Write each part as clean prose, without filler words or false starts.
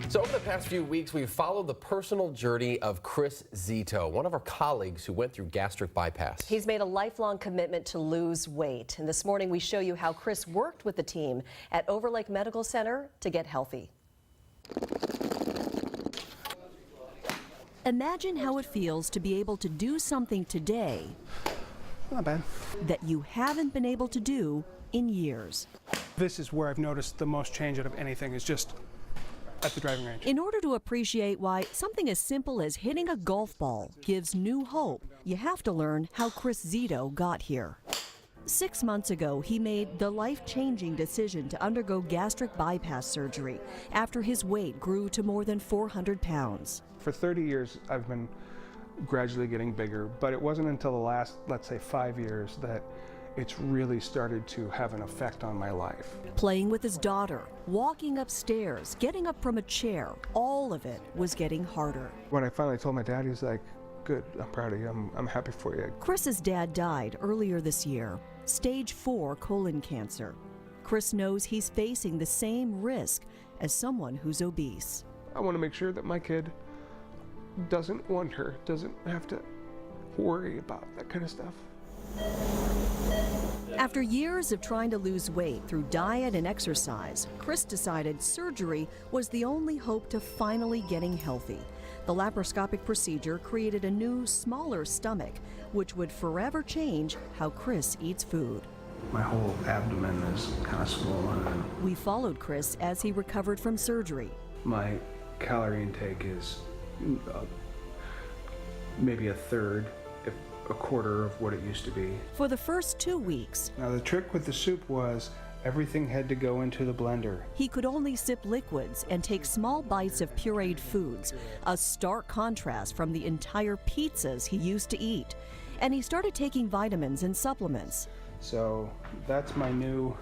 So over the past few weeks, we've followed the personal journey of Chris Zito, one of our colleagues who went through gastric bypass. He's made a lifelong commitment to lose weight. And this morning we show you how Chris worked with the team at Overlake Medical Center to get healthy. Imagine how it feels to be able to do something today Not bad. that you haven't been able to do in years. This is where I've noticed the most change out of anything, is just at the driving range. In order to appreciate why something as simple as hitting a golf ball gives new hope, you have to learn how Chris Zito got here. 6 months ago, he made the life-changing decision to undergo gastric bypass surgery after his weight grew to more than 400 pounds. For 30 years, I've been gradually getting bigger, but it wasn't until the last, let's say, 5 years that it's really started to have an effect on my life. Playing with his daughter, walking upstairs, getting up from a chair, all of it was getting harder. When I finally told my dad, he was like, "Good, I'm proud of you, I'm happy for you." Chris's dad died earlier this year, stage 4 colon cancer. Chris knows he's facing the same risk as someone who's obese. I want to make sure that my kid doesn't have to worry about that kind of stuff. After years of trying to lose weight through diet and exercise, Chris decided surgery was the only hope to finally getting healthy. The laparoscopic procedure created a new, smaller stomach, which would forever change how Chris eats food. My whole abdomen is kind of swollen, and We followed Chris as he recovered from surgery. my calorie intake is maybe a third, if a quarter of what it used to be. For the first 2 weeks, Now the trick with the soup was everything had to go into the blender. he could only sip liquids and take small bites of pureed foods, a stark contrast from the entire pizzas he used to eat. And he started taking vitamins and supplements, So that's my new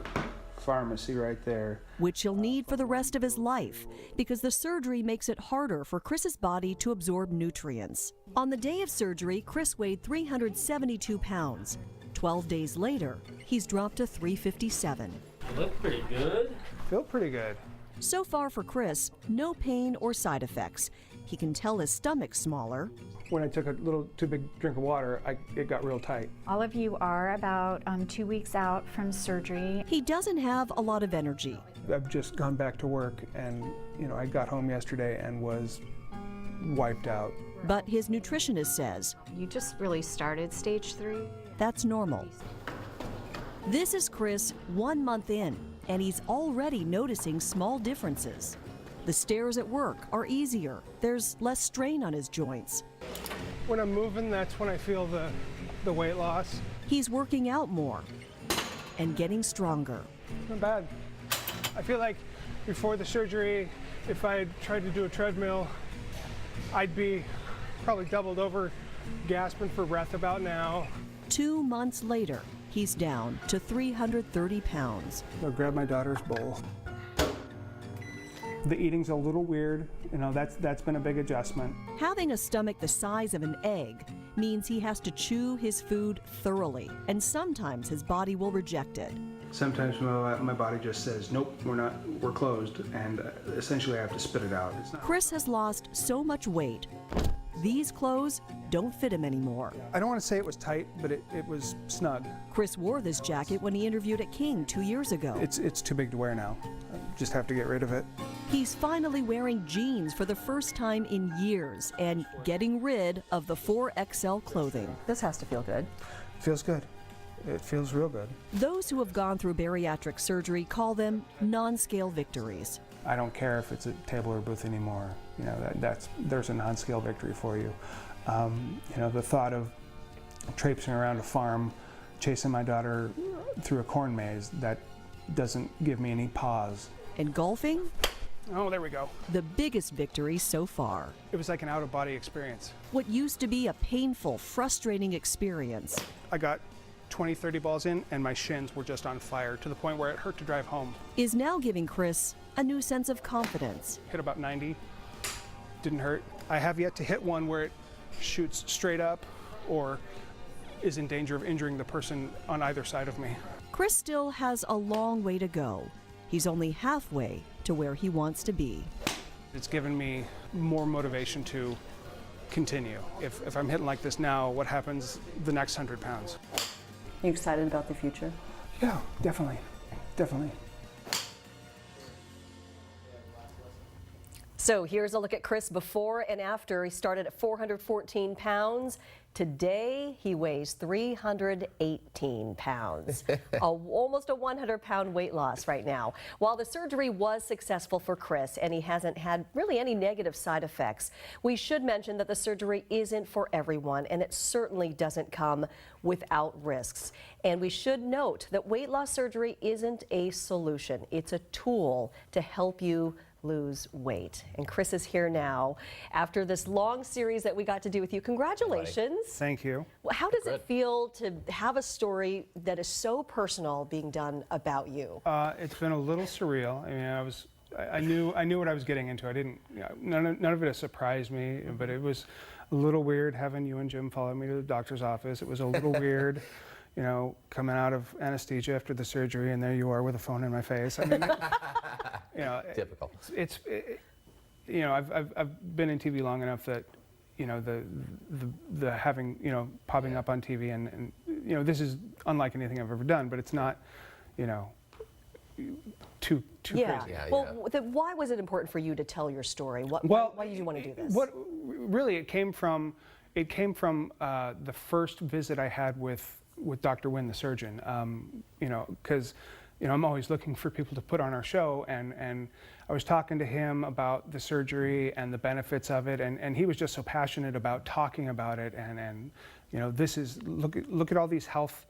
pharmacy right there. which he'll need for the rest of his life because the surgery makes it harder for Chris's body to absorb nutrients. On the day of surgery, Chris weighed 372 pounds. 12 days later, he's dropped to 357. Look pretty good. Feel pretty good. So far for Chris, no pain or side effects. He can tell his stomach's smaller. When I took a little too big drink of water, it got real tight. All of you are about 2 weeks out from surgery. He doesn't have a lot of energy. I've just gone back to work, and I got home yesterday and was wiped out. But his nutritionist says You just really started stage 3. that's normal. This is Chris 1 month in, and he's already noticing small differences. The stairs at work are easier. There's less strain on his joints. When I'm moving, that's when I feel the weight loss. He's working out more and getting stronger. Not bad. I feel like before the surgery, if I had tried to do a treadmill, I'd be probably doubled over, gasping for breath about now. 2 months later, he's down to 330 pounds. I'll grab my daughter's bowl. The eating's a little weird. That's been a big adjustment. Having a stomach the size of an egg means he has to chew his food thoroughly, and sometimes his body will reject it. Sometimes my body just says, nope, we're closed, and essentially I have to spit it out. Chris has lost so much weight, these clothes don't fit him anymore. I don't want to say it was tight, but it was snug. Chris wore this jacket when he interviewed at King 2 years ago. It's too big to wear now. I just have to get rid of it. He's finally wearing jeans for the first time in years and getting rid of the 4XL clothing. This has to feel good. Feels good. It feels real good. Those who have gone through bariatric surgery call them non-scale victories. I don't care if it's a table or booth anymore. There's a non-scale victory for you. The thought of traipsing around a farm, chasing my daughter through a corn maze, that doesn't give me any pause. And golfing? Oh, there we go. The biggest victory so far. It was like an out-of-body experience. What used to be a painful, frustrating experience I got 20, 30 balls in, and my shins were just on fire to the point where it hurt to drive home. is now giving Chris a new sense of confidence. Hit about 90. Didn't hurt. I have yet to hit one where it shoots straight up or is in danger of injuring the person on either side of me. Chris still has a long way to go. He's only halfway to where he wants to be. It's given me more motivation to continue. If I'm hitting like this now, what happens the next 100 pounds? You excited about the future? Yeah, definitely, definitely. So here's a look at Chris before and after. He started at 414 pounds. Today, he weighs 318 pounds. Almost a 100-pound weight loss right now. While the surgery was successful for Chris and he hasn't had really any negative side effects, we should mention that the surgery isn't for everyone, and it certainly doesn't come without risks. And we should note that weight loss surgery isn't a solution. It's a tool to help you lose weight. And Chris is here now after this long series that we got to do with you. Congratulations. Thank you. How does it feel to have a story that is so personal being done about you? It's been a little surreal. I mean, I knew what I was getting into. I didn't, none of it has surprised me, but it was a little weird having you and Jim follow me to the doctor's office. It was a little weird, you know, coming out of anesthesia after the surgery, and there you are with a phone in my face. I mean, you know, Typical. You know, I've been in TV long enough that, you know, the having, you know, popping up on TV and you know, this is unlike anything I've ever done, but it's not, you know, too crazy. Yeah, well, then why was it important for you to tell your story? Why did you want to do this? Really, it came from the first visit I had with Dr. Wynn, the surgeon. You know, because, you know, I'm always looking for people to put on our show, and I was talking to him about the surgery and the benefits of it, and he was just so passionate about talking about it, and you know, this is, look at all these health,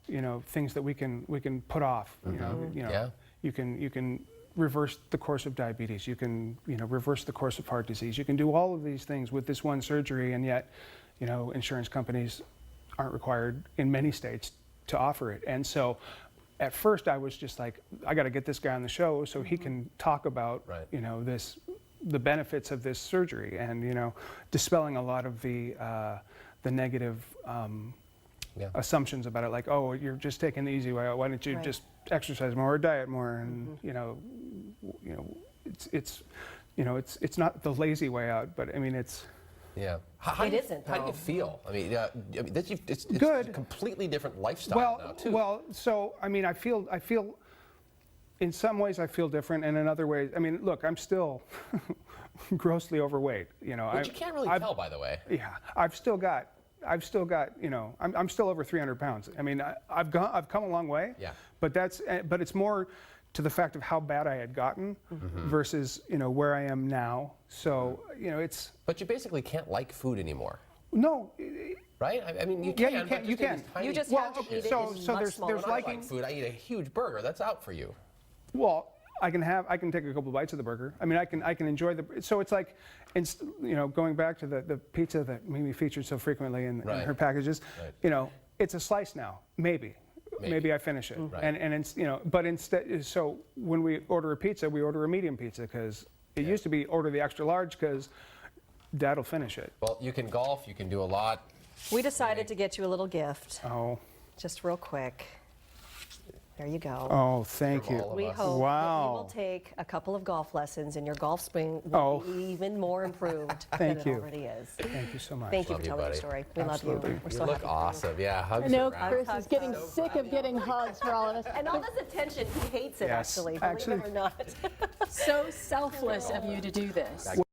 you know, things that we can put off. You know, Yeah. you can reverse the course of diabetes. You can, you know, reverse the course of heart disease. You can do all of these things with this one surgery, and yet, you know, insurance companies aren't required in many states to offer it. And so at first I was just like, I got to get this guy on the show so he can talk about, you know, the benefits of this surgery, and, you know, dispelling a lot of the negative assumptions about it, like, oh, you're just taking the easy way out. Why don't you just exercise more or diet more? And you know, it's you know, it's not the lazy way out, but I mean, it's. Yeah. It isn't, How do you though. feel? I mean, it's Good. a completely different lifestyle now, too. Well, so I mean, I feel. In some ways, I feel different, and in other ways, I mean, look, I'm still grossly overweight. You know, Which you can't really tell, by the way. Yeah, I've still got, you know, I'm still over 300 pounds. I mean, I've come a long way. Yeah. But it's more to the fact of how bad I had gotten versus, you know, where I am now. So, you know, it's. But you basically can't like food anymore, No. right? I mean, you Yeah, can. you can. You just Well, have to eat it so in so much there's smaller When I liking. like food, I eat a huge burger. That's out for you. Well, I can take a couple bites of the burger. I mean, I can enjoy so it's like, you know, going back to the pizza that Mimi featured so frequently in her packages. You know, it's a slice now. Maybe I finish it, and it's, you know, but instead, so when we order a pizza, we order a medium pizza, because it used to be order the extra large because Dad'll finish it. Well, you can golf. You can do a lot. We decided to get you a little gift, Oh, just real quick. There you go. oh, thank you. We hope that you Wow. will take a couple of golf lessons and your golf swing will be even more improved Thank than you. it already is. Thank you so much. Thank you Love for you, telling your buddy. story. We Absolutely. love you. We're You so look happy. awesome. Yeah, hugs I know around. Chris is getting sick of getting hugs for all of us. And all this attention, he hates it, Yes. actually, believe it or not. So selfless of you to do this.